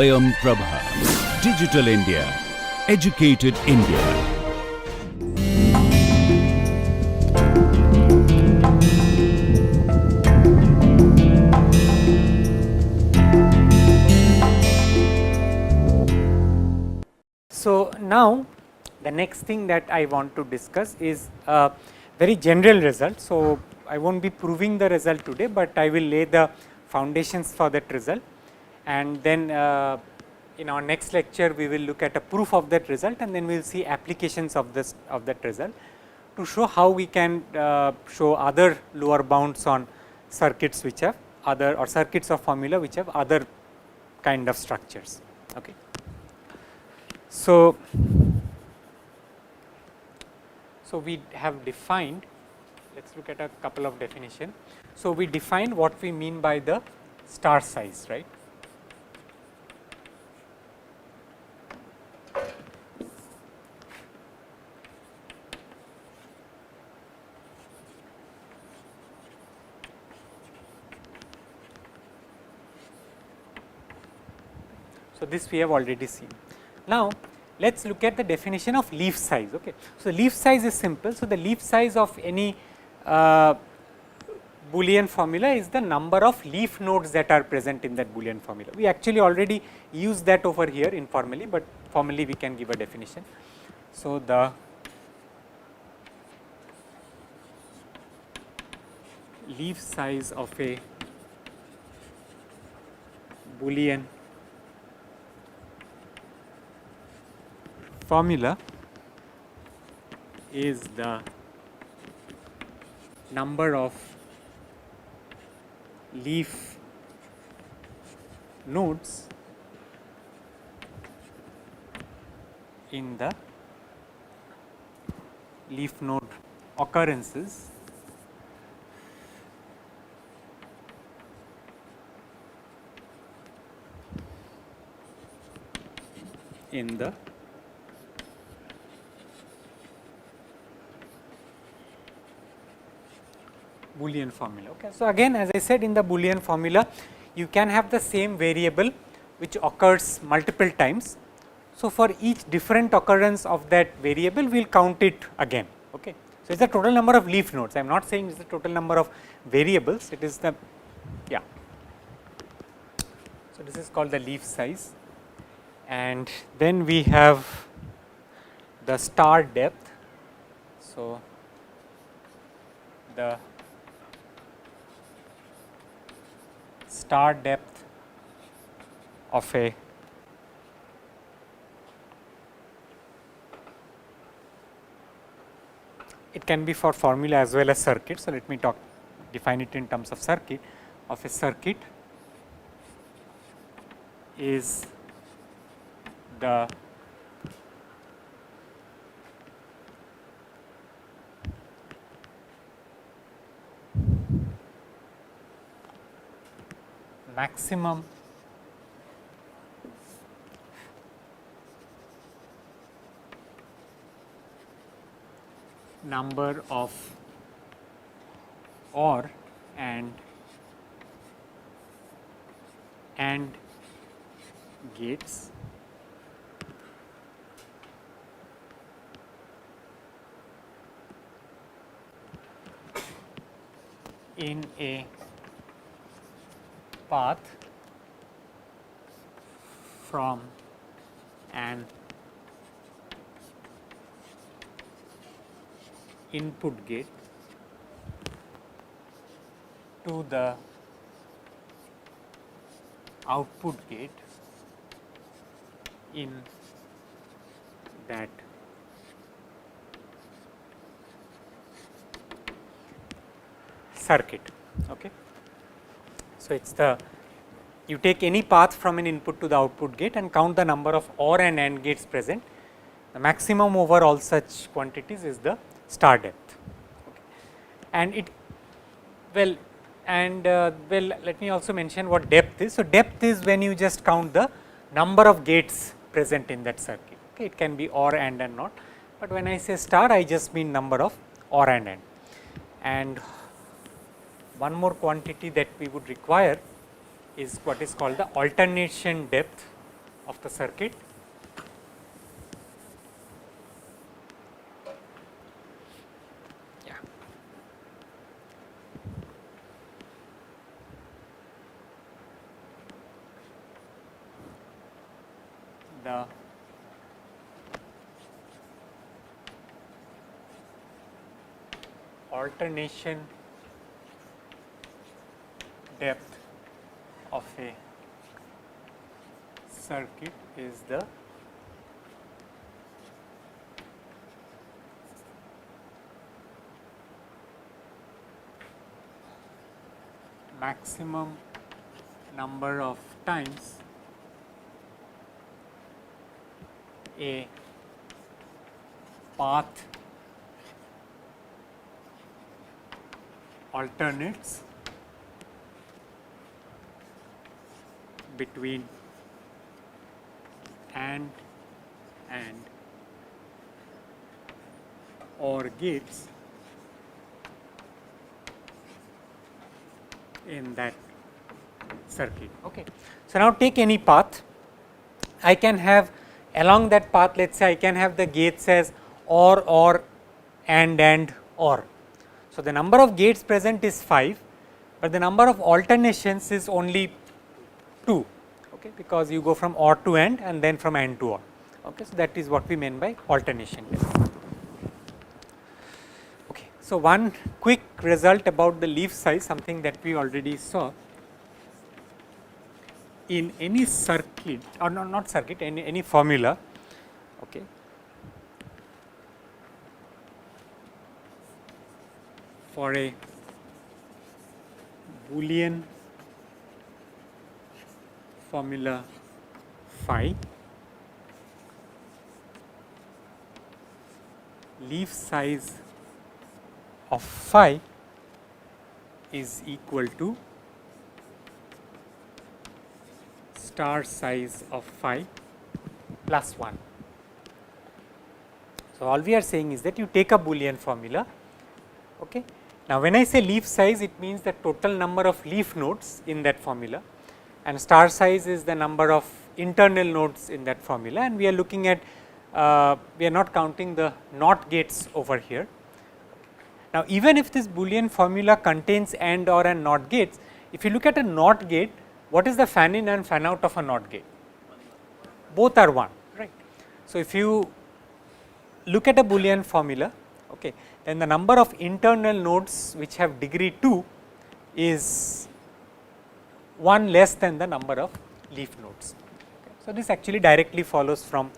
Swayam Prabha. Digital India. Educated India. So, now the next thing that I want to discuss is a very general result. So, I will not be proving the result today, but I will lay the foundations for that result, and then in our next lecture we will look at a proof of that result, and then we will see applications of that result to show how we can show other lower bounds on circuits which have other, or circuits of formula which have other kind of structures. Okay. So, we have defined, let us look at a couple of definition. So, we defined what we mean by the star size, right. So, this we have already seen. Now, let us look at the definition of leaf size. Okay. So, leaf size is simple. So, the leaf size of any Boolean formula is the number of leaf nodes that are present in that Boolean formula. We actually already use that over here informally, but formally we can give a definition. So, the leaf size of a Boolean formula is the number of leaf nodes in the leaf node occurrences in the Boolean formula. Okay. So, again as I said, in the Boolean formula you can have the same variable which occurs multiple times. So, for each different occurrence of that variable we will count it again. Okay. So, it is the total number of leaf nodes. I am not saying it is the total number of variables, it is the, yeah. So, this is called the leaf size, and then we have the star depth. So, the star depth of a it can be for formula as well as circuit. So, let me define it in terms of circuit. Of a circuit is the maximum number of OR and AND gates in a path from an input gate to the output gate in that circuit. Okay. So, it is the, you take any path from an input to the output gate and count the number of OR and AND gates present. The maximum over all such quantities is the star depth. Okay. And it, well, and well, let me also mention what depth is. So, depth is when you just count the number of gates present in that circuit. Okay. It can be OR, AND and not, but when I say star I just mean number of OR and AND. And one more quantity that we would require is what is called the alternation depth of the circuit. Yeah. The alternation depth of a circuit is the maximum number of times a path alternates between and or gates in that circuit. Okay. So, now take any path. I can have along that path, let us say I can have the gates as or and or. So, the number of gates present is 5, but the number of alternations is only 2, okay, because you go from or to and then from and to or. Okay. So, that is what we mean by alternation. Okay. So, one quick result about the leaf size, something that we already saw. In any circuit or not circuit, any formula, okay, for a Boolean formula phi, leaf size of phi is equal to star size of phi plus 1. So, all we are saying is that you take a Boolean formula. Okay. Now, when I say leaf size, it means the total number of leaf nodes in that formula, and star size is the number of internal nodes in that formula, and we are looking at we are not counting the NOT gates over here. Now, even if this Boolean formula contains and, or and NOT gates, if you look at a NOT gate, what is the fan in and fan out of a NOT gate? Both are 1, right. So, if you look at a Boolean formula, okay, then the number of internal nodes which have degree 2 is 1 less than the number of leaf nodes. Okay. So, this actually directly follows from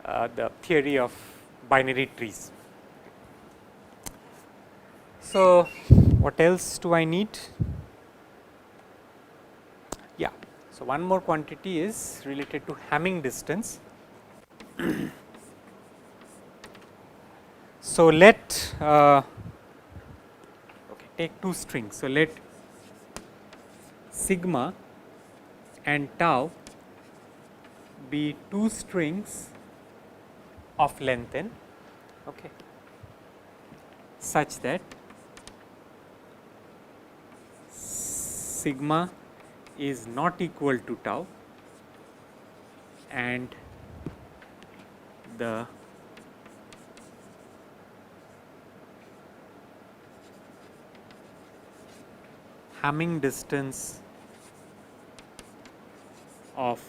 the theory of binary trees. So, what else do I need? Yeah. So, one more quantity is related to Hamming distance. So, let okay, take two strings. So, let sigma and tau be two strings of length n, okay, such that sigma is not equal to tau and the Hamming distance of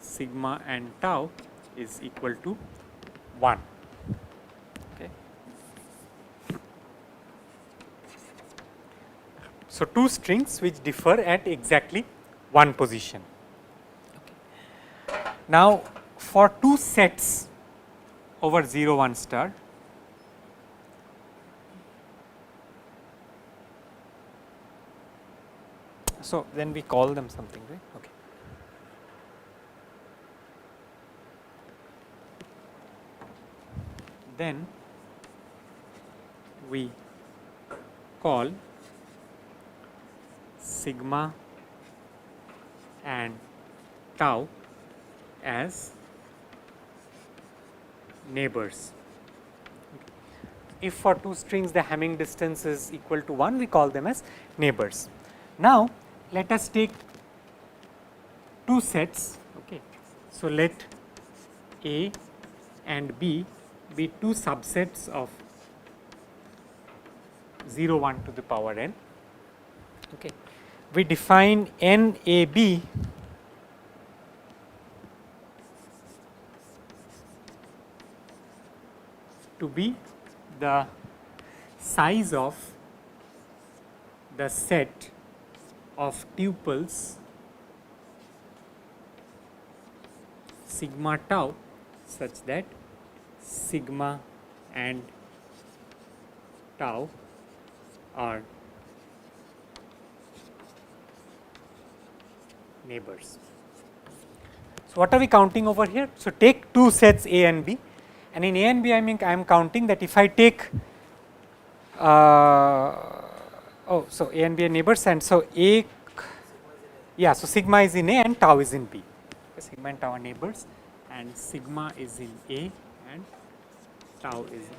sigma and tau is equal to 1. Okay. So, two strings which differ at exactly one position. Okay. Now, for two sets over 0 1 star, so then we call them something, right? Okay. Then we call sigma and tau as neighbors. If for two strings the Hamming distance is equal to 1, we call them as neighbors. Now, let us take two sets. Okay. So, let A and B be two subsets of 0 1 to the power n. Okay. We define NAB to be the size of the set of tuples sigma tau such that sigma and tau are neighbors. So, what are we counting over here? So, take two sets A and B, and in A and B I am counting that if I take so A and B are neighbors, and so A, yeah, so sigma is in A and tau is in B. Okay, sigma and tau are neighbors, and sigma is in A and tau is in,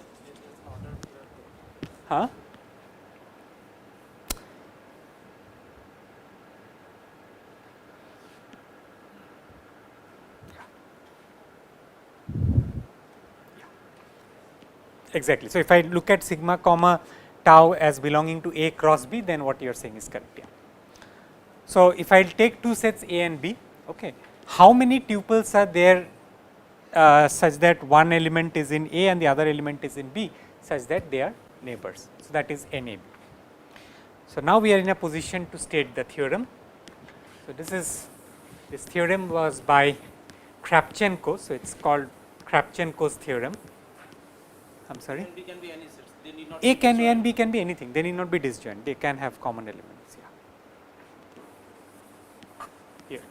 huh? Exactly. So, if I look at sigma comma tau as belonging to A cross B, then what you are saying is correct. Yeah. So, if I take two sets A and B, okay, how many tuples are there such that one element is in A and the other element is in B, such that they are neighbors. So, that is NAB. So, now we are in a position to state the theorem. So, this theorem was by Kravchenko. So, it is called Kravchenko's theorem. I am sorry. A can be any sets. They need not A can A and B can be anything. They need not be disjoint. They can have common elements. Yeah. Here,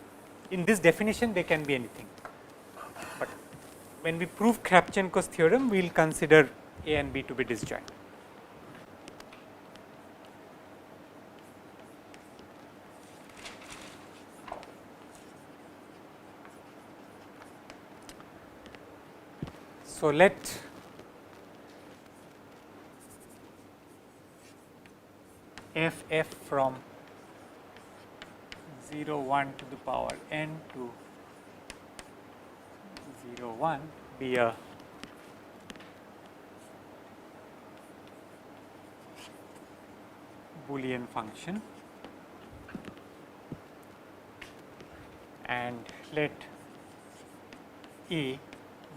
in this definition, they can be anything. But when we prove Kravchenko's theorem, we will consider A and B to be disjoint. So, let f from 0 1 to the power n to 0 1 be a Boolean function, and let A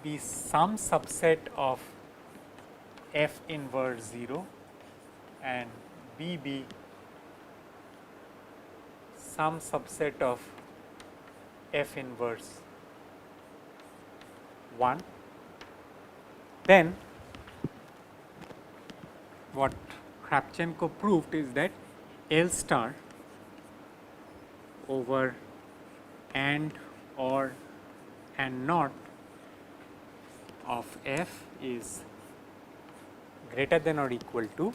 be some subset of f inverse 0 and B be some subset of f inverse 1, then what Kravchenko proved is that L star over and or and not of f is greater than or equal to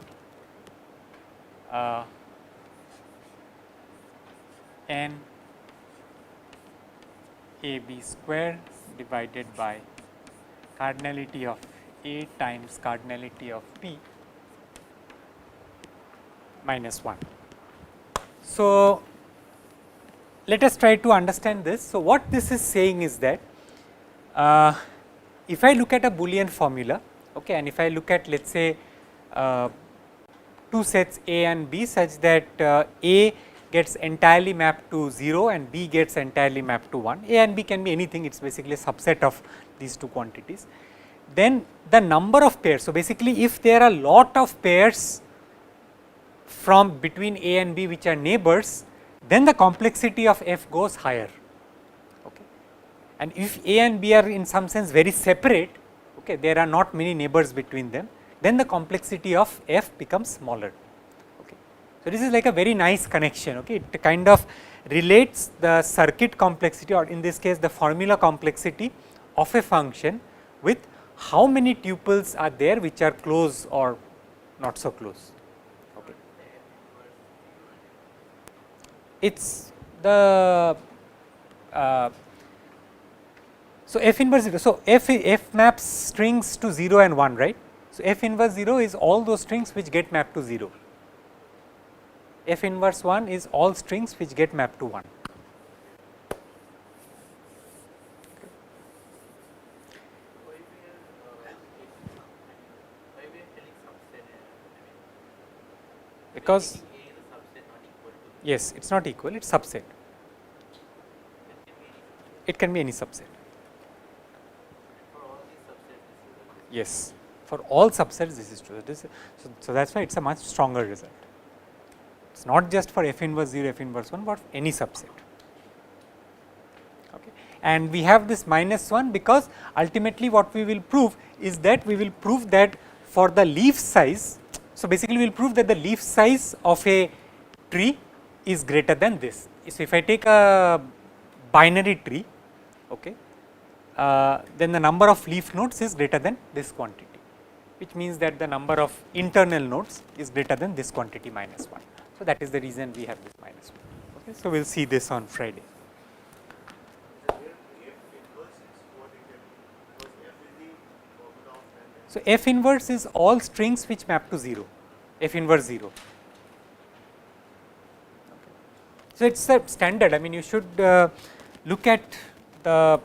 n a b square divided by cardinality of A times cardinality of P minus 1. So, let us try to understand this. So, what this is saying is that if I look at a Boolean formula, okay, and if I look at, let us say, two sets A and B such that A gets entirely mapped to 0 and B gets entirely mapped to 1, A and B can be anything, it is basically a subset of these two quantities. Then the number of pairs, so basically if there are lot of pairs from between A and B which are neighbors, then the complexity of f goes higher. Okay. And if A and B are in some sense very separate, okay, there are not many neighbors between them, then the complexity of f becomes smaller. Okay. So, this is like a very nice connection. Okay. It kind of relates the circuit complexity, or in this case the formula complexity of a function with how many tuples are there which are close or not so close. Okay. It is the so f inverse 0. So, f maps strings to 0 and 1, right. So, f inverse 0 is all those strings which get mapped to 0. F inverse 1 is all strings which get mapped to 1. because yes, it is not equal, it is subset. It can be any subset. Yes, for all subsets this is true. So that is why it is a much stronger result. It is not just for f inverse 0, f inverse 1, but any subset. Okay. And we have this minus 1 because ultimately what we will prove is that we will prove that for the leaf size. So, basically we will prove that the leaf size of a tree is greater than this. So, if I take a binary tree, okay, then the number of leaf nodes is greater than this quantity, which means that the number of internal nodes is greater than this quantity minus 1. So, that is the reason we have this minus 1. Okay. So, we will see this on Friday. So, f inverse is all strings which map to 0, f inverse 0. Okay. So, it is a standard, I mean you should look at the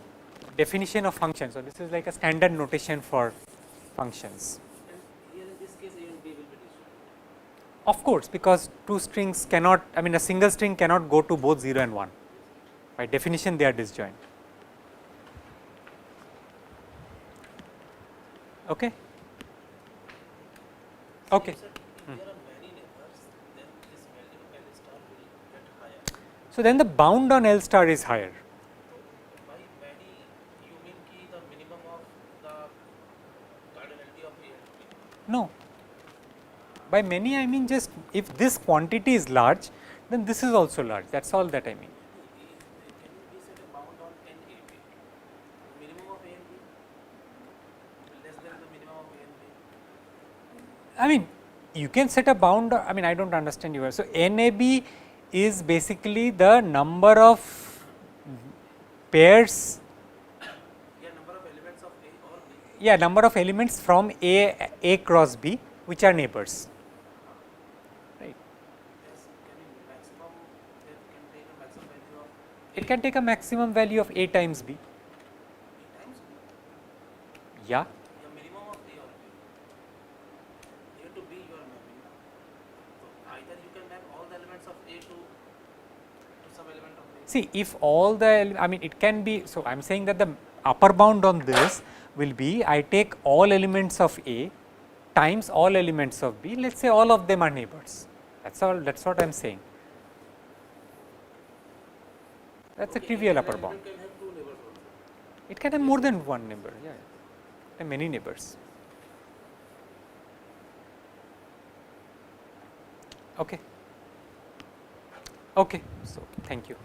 definition of functions. So, this is like a standard notation for functions. And here in this case even B will be disjoint. Of course, because two strings cannot, I mean a single string cannot go to both 0 and 1, by definition they are disjoint. Okay. Okay. Sir, if there are many neighbors, then this value of L star will get higher. So, then the bound on L star is higher. By many, you mean ki the minimum of the cardinality of A and B? No, by many I mean just if this quantity is large, then this is also large, that is all that I mean. Can you set a bound on N A B? Minimum of A and B less than the minimum of A and B? I mean you can set a bound, I mean I do not understand you. So, NAB is basically the number of pairs, Yeah, number of elements of A or B. yeah, number of elements from A cross B which are neighbors, right. Yes, can you maximum, it can take a maximum value of It can take a maximum value of A times B, A times B. yeah. Yeah, minimum of A or B. A to B you are mapping now. So either you can map all the elements of A to some element of A. See, if all the, I mean it can be, so I am saying that the upper bound on this will be I take all elements of A times all elements of B, let us say all of them are neighbors, that is all, that is what I am saying. That is a trivial upper bound. It can have two neighbors also. It can have more than one neighbor, yeah, and many neighbors. Okay. Okay, so thank you.